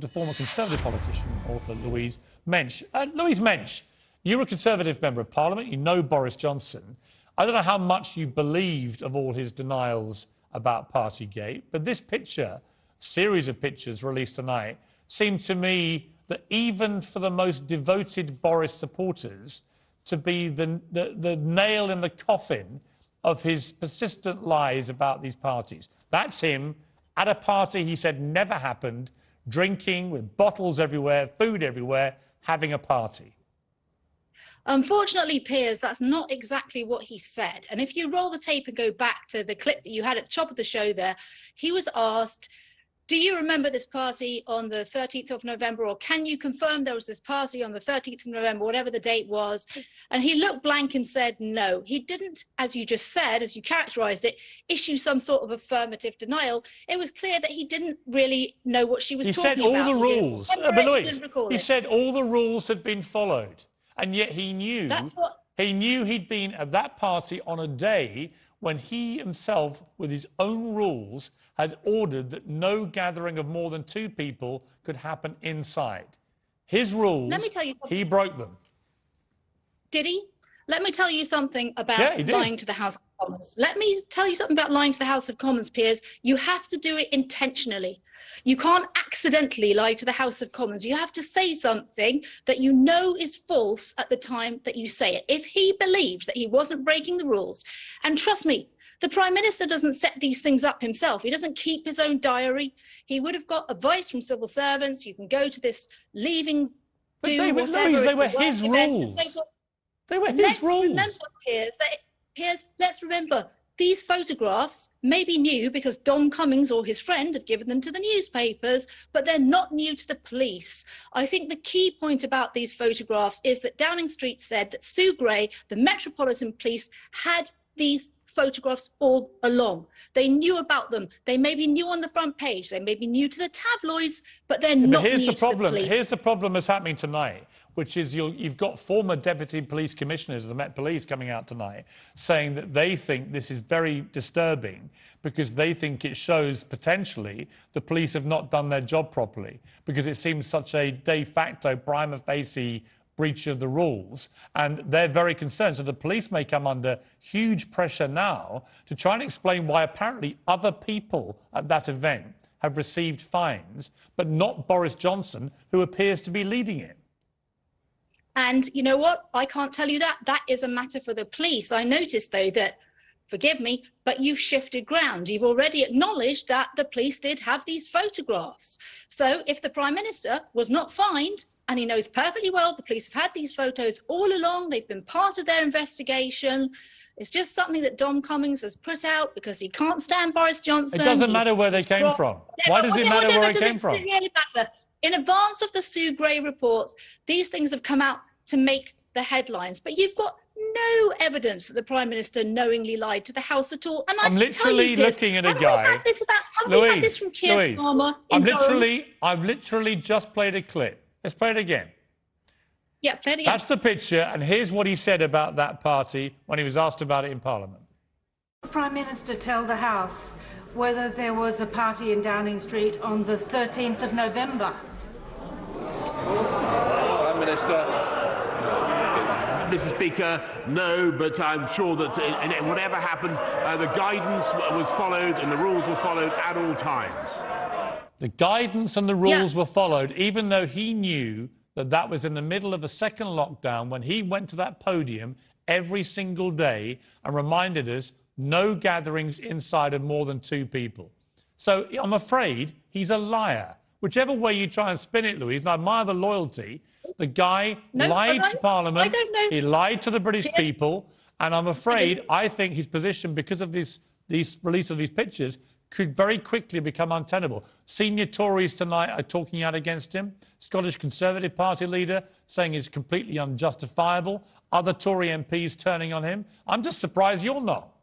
to former Conservative politician, author Louise Mensch. Louise Mensch, you're a Conservative Member of Parliament. You know Boris Johnson. I don't know how much you believed of all his denials about Partygate, but this picture, series of pictures released tonight, seemed to me that even for the most devoted Boris supporters, to be the nail in the coffin of his persistent lies about these parties. That's him at a party he said never happened, drinking with bottles everywhere, food everywhere, having a party. Unfortunately, Piers, that's not exactly what he said. And if you roll the tape and go back to the clip that you had at the top of the show there, he was asked, do you remember this party on the 13th of November, or can you confirm there was this party on the 13th of November, whatever the date was? And he looked blank and said no. He didn't, as you just said, as you characterized it, issue some sort of affirmative denial. It was clear that he didn't really know what she was talking about. He said all the rules. But Louise, he said all the rules had been followed. And yet he knew, he'd been at that party on a day when he himself, with his own rules, had ordered that no gathering of more than 2 people could happen inside. His rules, let me tell you something. He broke them. Did he? Let me tell you something about lying to the House of Commons. Let me tell you something about lying to the House of Commons, Piers. You have to do it intentionally. You can't accidentally lie to the House of Commons. You have to say something that you know is false at the time that you say it. If he believed that he wasn't breaking the rules, and trust me, the Prime Minister doesn't set these things up himself. He doesn't keep his own diary. He would have got advice from civil servants. You can go to this leaving, do whatever. Louise, they were his rules. They were his rules. Let's remember, these photographs may be new because Dom Cummings or his friend have given them to the newspapers, but they're not new to the police. I think the key point about these photographs is that Downing Street said that Sue Gray, the Metropolitan Police, had these photographs all along. They knew about them. They may be new on the front page. They may be new to the tabloids, but they're not new to the police. Here's the problem that's happening tonight, which is you've got former deputy police commissioners of the Met Police coming out tonight saying that they think this is very disturbing because they think it shows potentially the police have not done their job properly because it seems such a de facto prima facie breach of the rules, and they're very concerned. So the police may come under huge pressure now to try and explain why apparently other people at that event have received fines, but not Boris Johnson, who appears to be leading it. And you know what? I can't tell you that. That is a matter for the police. I noticed, though, that, forgive me, but you've shifted ground. You've already acknowledged that the police did have these photographs. So if the Prime Minister was not fined, and he knows perfectly well the police have had these photos all along, they've been part of their investigation, it's just something that Dom Cummings has put out because he can't stand Boris Johnson. It doesn't matter where they came from. Why does it matter where it came from? Really matter. In advance of the Sue Gray reports, these things have come out to make the headlines, but you've got no evidence that the Prime Minister knowingly lied to the House at all. And I'm literally looking at a guy. Louise, I've literally just played a clip. Let's play it again. Yeah, play it again. That's the picture, and here's what he said about that party when he was asked about it in Parliament. The Prime Minister tell the House whether there was a party in Downing Street on the 13th of November? Prime Minister. Mr. Speaker, no, but I'm sure that in whatever happened, the guidance was followed and the rules were followed at all times. The guidance and the rules were followed, even though he knew that that was in the middle of a second lockdown when he went to that podium every single day and reminded us no gatherings inside of more than 2 people. So I'm afraid he's a liar. Whichever way you try and spin it, Louise, and I admire the loyalty, the guy lied to Parliament, he lied to the British people, and I'm afraid I think his position, because of this release of these pictures, could very quickly become untenable. Senior Tories tonight are talking out against him. Scottish Conservative Party leader saying he's completely unjustifiable. Other Tory MPs turning on him. I'm just surprised you're not.